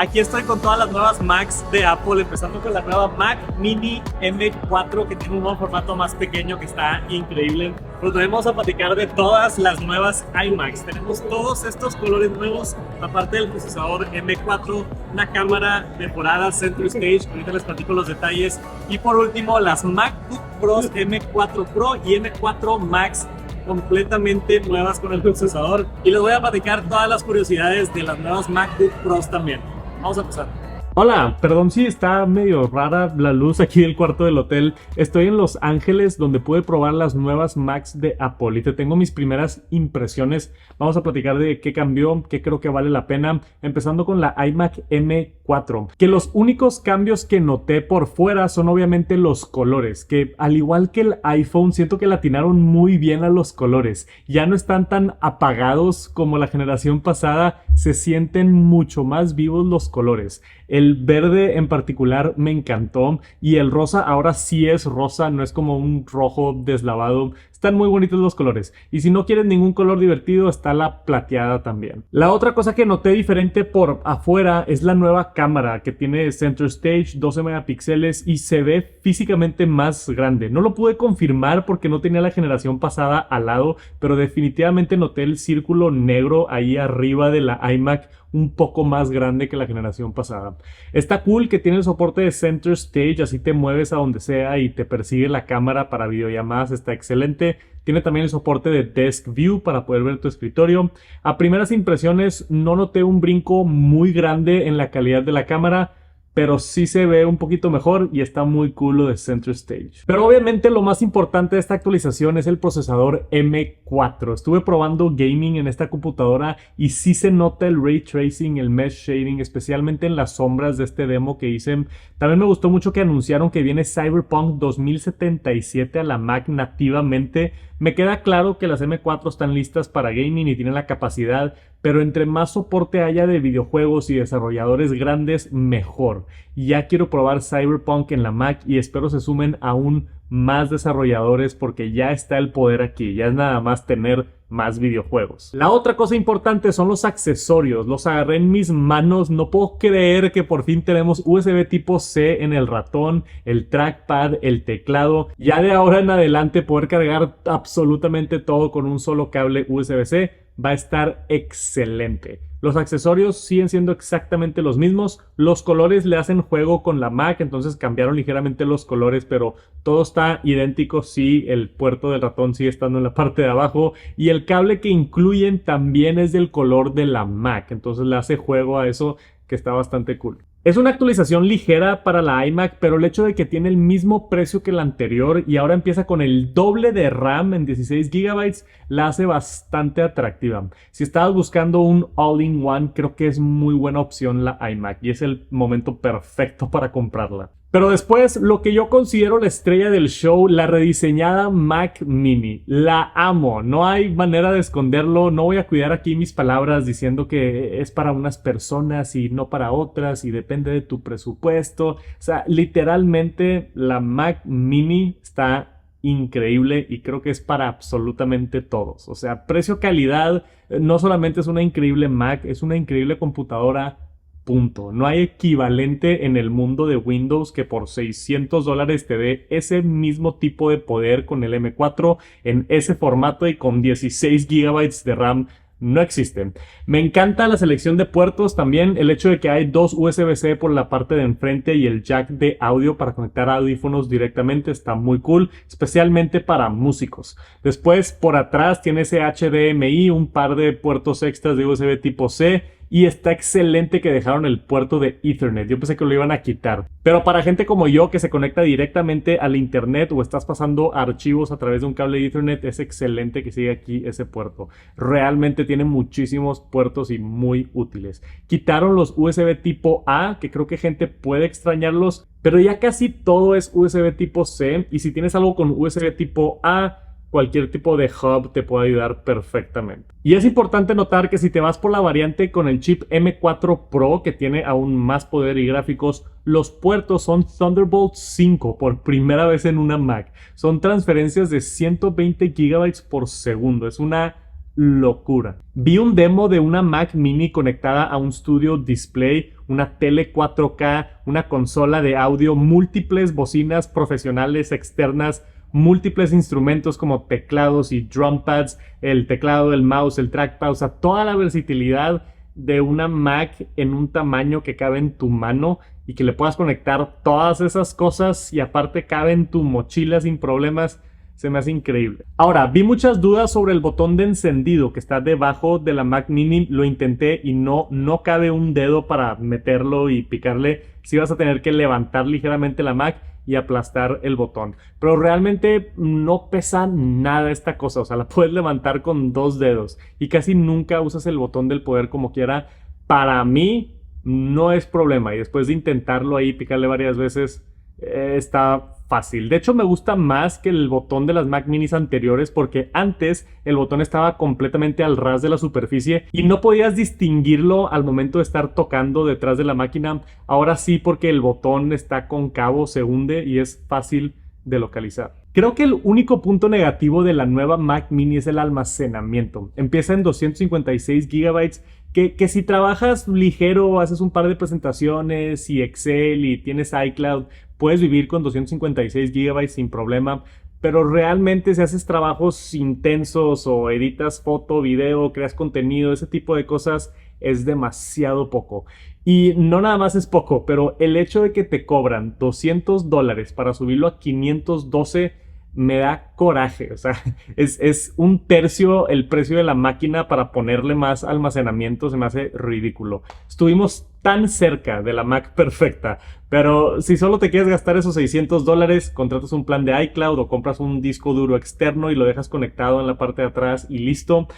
Aquí estoy con todas las nuevas Macs de Apple, empezando con la nueva Mac Mini M4 que tiene un nuevo formato más pequeño que está increíble. Pero también vamos a platicar de todas las nuevas iMacs. Tenemos todos estos colores nuevos, aparte del procesador M4, una cámara mejorada Center Stage, ahorita les platico los detalles. Y por último, las MacBook Pros M4 Pro y M4 Max completamente nuevas con el procesador. Y les voy a platicar todas las curiosidades de las nuevas MacBook Pros también. Vamos a empezar. Hola, perdón si está medio rara la luz aquí del cuarto del hotel. Estoy en Los Ángeles donde pude probar las nuevas Macs de Apple y te tengo mis primeras impresiones. Vamos a platicar de qué cambió, qué creo que vale la pena, empezando con la iMac M4. Que los únicos cambios que noté por fuera son obviamente los colores, que al igual que el iPhone siento que le atinaron muy bien a los colores. Ya no están tan apagados como la generación pasada, se sienten mucho más vivos los colores. El verde en particular me encantó y el rosa ahora sí es rosa, no es como un rojo deslavado. Están muy bonitos los colores. Y si no quieres ningún color divertido, está la plateada también. La otra cosa que noté diferente por afuera es la nueva cámara que tiene Center Stage, 12 megapíxeles y se ve físicamente más grande. No lo pude confirmar porque no tenía la generación pasada al lado, pero definitivamente noté el círculo negro ahí arriba de la iMac un poco más grande que la generación pasada. Está cool que tiene el soporte de Center Stage, así te mueves a donde sea y te persigue la cámara para videollamadas, está excelente. Tiene también el soporte de Desk View para poder ver tu escritorio. A primeras impresiones no noté un brinco muy grande en la calidad de la cámara, pero sí se ve un poquito mejor y está muy cool lo de Center Stage. Pero obviamente lo más importante de esta actualización es el procesador M4. Estuve probando gaming en esta computadora y sí se nota el Ray Tracing, el Mesh Shading, especialmente en las sombras de este demo que hice. También me gustó mucho que anunciaron que viene Cyberpunk 2077 a la Mac nativamente. Me queda claro que las M4 están listas para gaming y tienen la capacidad, pero entre más soporte haya de videojuegos y desarrolladores grandes, mejor. Ya quiero probar Cyberpunk en la Mac y espero se sumen aún más desarrolladores porque ya está el poder aquí, ya es nada más tener más videojuegos. La otra cosa importante son los accesorios. Los agarré en mis manos, no puedo creer que por fin tenemos USB tipo C en el ratón, el trackpad, el teclado. Ya de ahora en adelante poder cargar absolutamente todo con un solo cable USB-C va a estar excelente. Los accesorios siguen siendo exactamente los mismos. Los colores le hacen juego con la Mac, entonces cambiaron ligeramente los colores, pero todo está idéntico. Sí, el puerto del ratón sigue estando en la parte de abajo y el cable que incluyen también es del color de la Mac, entonces le hace juego a eso que está bastante cool. Es una actualización ligera para la iMac, pero el hecho de que tiene el mismo precio que la anterior y ahora empieza con el doble de RAM en 16 GB la hace bastante atractiva. Si estabas buscando un all-in-one, creo que es muy buena opción la iMac y es el momento perfecto para comprarla. Pero después, lo que yo considero la estrella del show, la rediseñada Mac Mini. La amo, no hay manera de esconderlo. No voy a cuidar aquí mis palabras diciendo que es para unas personas y no para otras y depende de tu presupuesto. O sea, literalmente la Mac Mini está increíble y creo que es para absolutamente todos. O sea, precio-calidad, no solamente es una increíble Mac, es una increíble computadora. Punto. No hay equivalente en el mundo de Windows que por $600 te dé ese mismo tipo de poder con el M4 en ese formato y con 16 GB de RAM. No existen. Me encanta la selección de puertos también, el hecho de que hay dos USB-C por la parte de enfrente y el jack de audio para conectar audífonos directamente está muy cool, especialmente para músicos. Después por atrás tiene ese HDMI, un par de puertos extras de USB tipo C y está excelente que dejaron el puerto de Ethernet. Yo pensé que lo iban a quitar. Pero para gente como yo que se conecta directamente al internet o estás pasando archivos a través de un cable de Ethernet, es excelente que siga aquí ese puerto. Realmente tiene muchísimos puertos y muy útiles. Quitaron los USB tipo A, que creo que gente puede extrañarlos, pero ya casi todo es USB tipo C. Y si tienes algo con USB tipo A, cualquier tipo de hub te puede ayudar perfectamente. Y es importante notar que si te vas por la variante con el chip M4 Pro, que tiene aún más poder y gráficos, los puertos son Thunderbolt 5 por primera vez en una Mac. Son transferencias de 120 GB por segundo. Es una locura. Vi un demo de una Mac Mini conectada a un Studio Display, una tele 4K, una consola de audio, múltiples bocinas profesionales externas, múltiples instrumentos como teclados y drum pads, el teclado, el mouse, el trackpad, o sea, toda la versatilidad de una Mac en un tamaño que cabe en tu mano y que le puedas conectar todas esas cosas y aparte cabe en tu mochila sin problemas. Se me hace increíble. Ahora, vi muchas dudas sobre el botón de encendido que está debajo de la Mac Mini. Lo intenté y no cabe un dedo para meterlo y picarle. Sí vas a tener que levantar ligeramente la Mac y aplastar el botón. Pero realmente no pesa nada esta cosa. O sea, la puedes levantar con 2 dedos. Y casi nunca usas el botón del poder como quiera. Para mí no es problema. Y después de intentarlo ahí, picarle varias veces, está fácil. De hecho, me gusta más que el botón de las Mac Minis anteriores porque antes el botón estaba completamente al ras de la superficie y no podías distinguirlo al momento de estar tocando detrás de la máquina. Ahora sí, porque el botón está cóncavo, se hunde y es fácil de localizar. Creo que el único punto negativo de la nueva Mac Mini es el almacenamiento. Empieza en 256 GB que si trabajas ligero, haces un par de presentaciones y Excel y tienes iCloud, puedes vivir con 256 GB sin problema. Pero realmente si haces trabajos intensos o editas foto, video, creas contenido, ese tipo de cosas, es demasiado poco. Y no nada más es poco, pero el hecho de que te cobran $200 para subirlo a 512 me da coraje. O sea, es un tercio el precio de la máquina para ponerle más almacenamiento. Se me hace ridículo. Estuvimos tan cerca de la Mac perfecta, pero si solo te quieres gastar esos $600, contratas un plan de iCloud o compras un disco duro externo y lo dejas conectado en la parte de atrás y listo.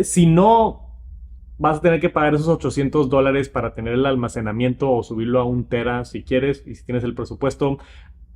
Si no, vas a tener que pagar esos $800 para tener el almacenamiento o subirlo a 1 TB si quieres y si tienes el presupuesto.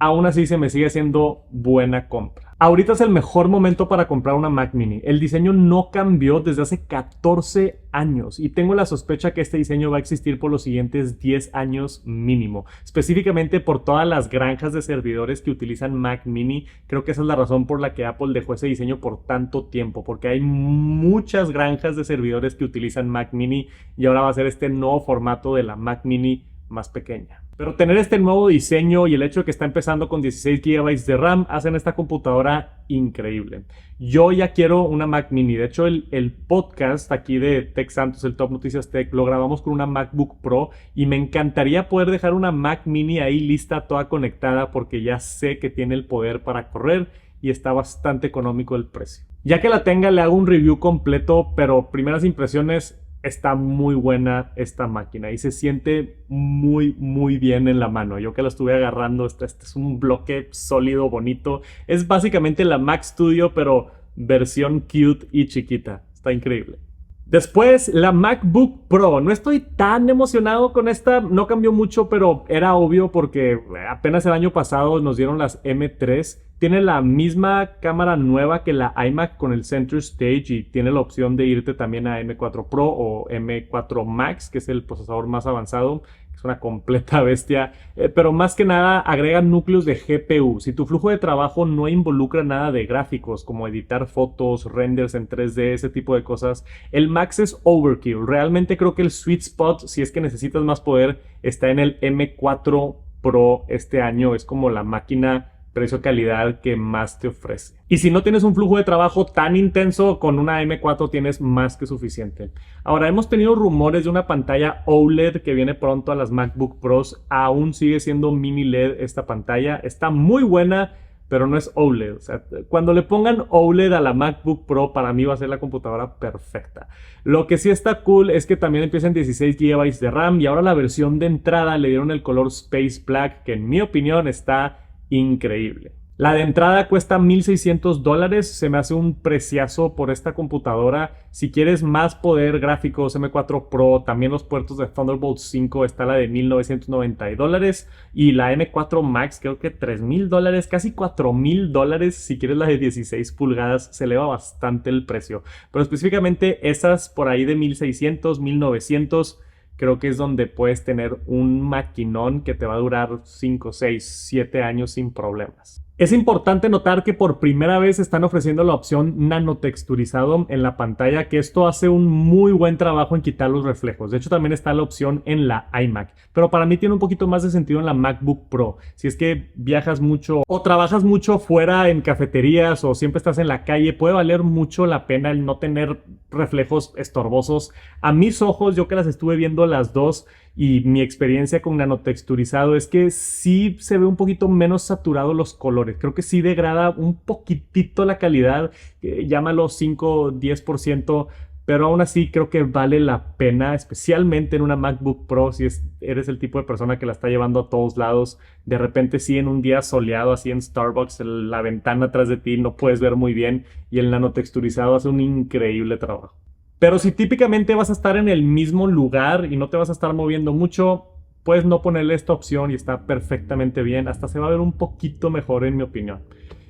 Aún así se me sigue haciendo buena compra. Ahorita es el mejor momento para comprar una Mac Mini. El diseño no cambió desde hace 14 años y tengo la sospecha que este diseño va a existir por los siguientes 10 años mínimo. Específicamente por todas las granjas de servidores que utilizan Mac Mini. Creo que esa es la razón por la que Apple dejó ese diseño por tanto tiempo, porque hay muchas granjas de servidores que utilizan Mac Mini y ahora va a ser este nuevo formato de la Mac Mini más pequeña. Pero tener este nuevo diseño y el hecho de que está empezando con 16 GB de RAM hacen esta computadora increíble. Yo ya quiero una Mac Mini. De hecho, el podcast aquí de Tech Santos, el Top Noticias Tech, lo grabamos con una MacBook Pro y me encantaría poder dejar una Mac Mini ahí lista, toda conectada, porque ya sé que tiene el poder para correr y está bastante económico el precio. Ya que la tenga, le hago un review completo, pero primeras impresiones, está muy buena esta máquina y se siente muy bien en la mano. Yo que la estuve agarrando, este es un bloque sólido, bonito. Es básicamente la Mac Studio, pero versión cute y chiquita. Está increíble. Después, la MacBook Pro. No estoy tan emocionado con esta, no cambió mucho, pero era obvio porque apenas el año pasado nos dieron las M3. Tiene la misma cámara nueva que la iMac con el Center Stage y tiene la opción de irte también a M4 Pro o M4 Max, que es el procesador más avanzado. Es una completa bestia, pero más que nada agrega núcleos de GPU. Si tu flujo de trabajo no involucra nada de gráficos, como editar fotos, renders en 3D, ese tipo de cosas, el Max es overkill. Realmente creo que el sweet spot, si es que necesitas más poder, está en el M4 Pro este año. Es como la máquina precio-calidad que más te ofrece. Y si no tienes un flujo de trabajo tan intenso, con una M4 tienes más que suficiente. Ahora, hemos tenido rumores de una pantalla OLED que viene pronto a las MacBook Pros. Aún sigue siendo mini LED esta pantalla. Está muy buena, pero no es OLED. O sea, cuando le pongan OLED a la MacBook Pro, para mí va a ser la computadora perfecta. Lo que sí está cool es que también empieza en 16 GB de RAM y ahora la versión de entrada le dieron el color Space Black, que en mi opinión está increíble. La de entrada cuesta $1,600. Se me hace un preciazo por esta computadora. Si quieres más poder, gráficos, M4 Pro, también los puertos de Thunderbolt 5, está la de $1,990. Y la M4 Max, creo que $3,000, casi $4,000. Si quieres la de 16 pulgadas, se eleva bastante el precio. Pero específicamente esas por ahí de $1,600, $1,900. Creo que es donde puedes tener un maquinón que te va a durar 5, 6, 7 años sin problemas. Es importante notar que por primera vez están ofreciendo la opción nanotexturizado en la pantalla, que esto hace un muy buen trabajo en quitar los reflejos. De hecho, también está la opción en la iMac, pero para mí tiene un poquito más de sentido en la MacBook Pro. Si es que viajas mucho o trabajas mucho fuera en cafeterías o siempre estás en la calle, puede valer mucho la pena el no tener reflejos estorbosos. A mis ojos, yo que las estuve viendo las dos, y mi experiencia con nanotexturizado es que sí se ve un poquito menos saturado los colores. Creo que sí degrada un poquitito la calidad, llámalo 5-10%, pero aún así creo que vale la pena, especialmente en una MacBook Pro, si eres el tipo de persona que la está llevando a todos lados. De repente sí, en un día soleado, así en Starbucks, la ventana atrás de ti no puedes ver muy bien y el nanotexturizado hace un increíble trabajo. Pero si típicamente vas a estar en el mismo lugar y no te vas a estar moviendo mucho, puedes no ponerle esta opción y está perfectamente bien. Hasta se va a ver un poquito mejor en mi opinión.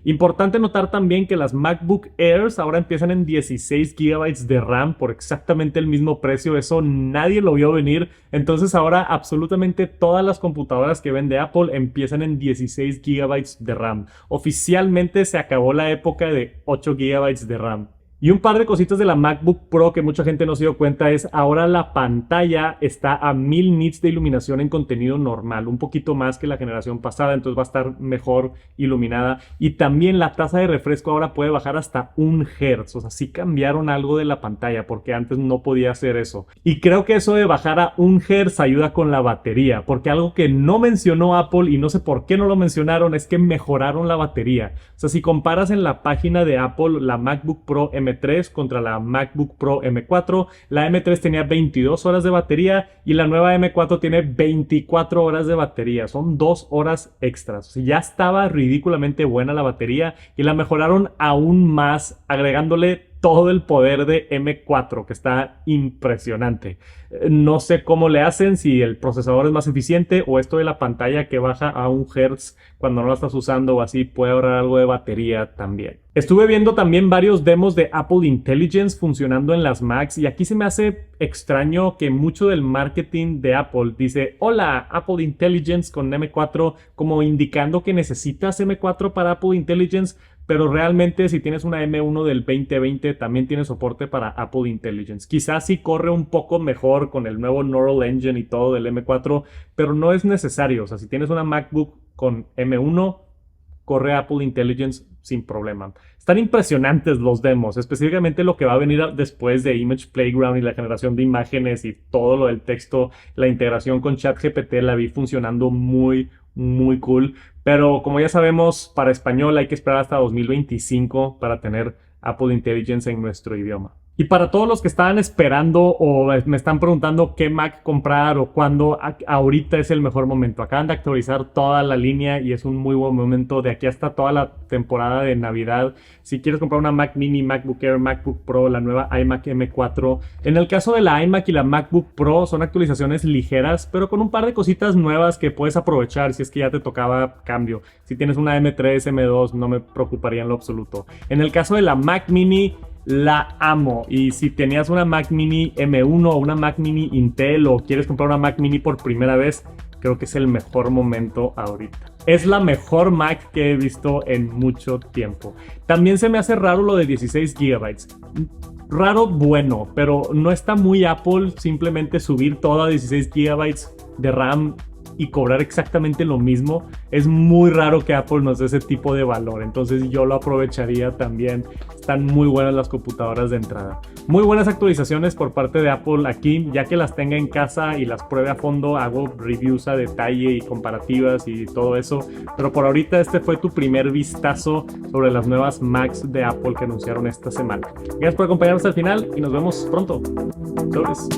Importante notar también que las MacBook Airs ahora empiezan en 16 GB de RAM por exactamente el mismo precio. Eso nadie lo vio venir. Entonces ahora absolutamente todas las computadoras que vende Apple empiezan en 16 GB de RAM. Oficialmente se acabó la época de 8 GB de RAM. Y un par de cositas de la MacBook Pro que mucha gente no se dio cuenta es ahora la pantalla está a 1000 nits de iluminación en contenido normal, un poquito más que la generación pasada, entonces va a estar mejor iluminada. Y también la tasa de refresco ahora puede bajar hasta 1 Hz, o sea, sí cambiaron algo de la pantalla porque antes no podía hacer eso. Y creo que eso de bajar a 1 Hz ayuda con la batería, porque algo que no mencionó Apple y no sé por qué no lo mencionaron es que mejoraron la batería. O sea, si comparas en la página de Apple la MacBook Pro M3 contra la MacBook Pro M4, la M3 tenía 22 horas de batería y la nueva M4 tiene 24 horas de batería. Son 2 horas extras. O sea, ya estaba ridículamente buena la batería y la mejoraron aún más agregándole todo el poder de M4, que está impresionante. No sé cómo le hacen, si el procesador es más eficiente o esto de la pantalla que baja a 1 Hz cuando no la estás usando o así puede ahorrar algo de batería también. Estuve viendo también varios demos de Apple Intelligence funcionando en las Macs y aquí se me hace extraño que mucho del marketing de Apple dice hola Apple Intelligence con M4 como indicando que necesitas M4 para Apple Intelligence, pero realmente si tienes una M1 del 2020 también tiene soporte para Apple Intelligence. Quizás sí corre un poco mejor con el nuevo Neural Engine y todo del M4, pero no es necesario. O sea, si tienes una MacBook con M1, corre Apple Intelligence sin problema. Están impresionantes los demos, específicamente lo que va a venir después de Image Playground y la generación de imágenes y todo lo del texto. La integración con ChatGPT la vi funcionando muy cool. Pero como ya sabemos, para español hay que esperar hasta 2025 para tener Apple Intelligence en nuestro idioma. Y para todos los que estaban esperando o me están preguntando qué Mac comprar o cuándo, ahorita es el mejor momento. Acaban de actualizar toda la línea y es un muy buen momento de aquí hasta toda la temporada de Navidad. Si quieres comprar una Mac Mini, MacBook Air, MacBook Pro, la nueva iMac M4. En el caso de la iMac y la MacBook Pro son actualizaciones ligeras, pero con un par de cositas nuevas que puedes aprovechar si es que ya te tocaba cambio. Si tienes una M3, M2, no me preocuparía en lo absoluto. En el caso de la Mac Mini, la amo. Y si tenías una Mac Mini M1 o una Mac Mini Intel o quieres comprar una Mac Mini por primera vez, creo que es el mejor momento ahorita. Es la mejor Mac que he visto en mucho tiempo. También se me hace raro lo de 16 GB. Raro, bueno, pero no está muy Apple simplemente subir todo a 16 GB de RAM y cobrar exactamente lo mismo. Es muy raro que Apple nos dé ese tipo de valor, entonces yo lo aprovecharía también. Están muy buenas las computadoras de entrada. Muy buenas actualizaciones por parte de Apple aquí, ya que las tenga en casa y las pruebe a fondo, hago reviews a detalle y comparativas y todo eso. Pero por ahorita este fue tu primer vistazo sobre las nuevas Macs de Apple que anunciaron esta semana. Gracias por acompañarnos hasta el final y nos vemos pronto. Sobres.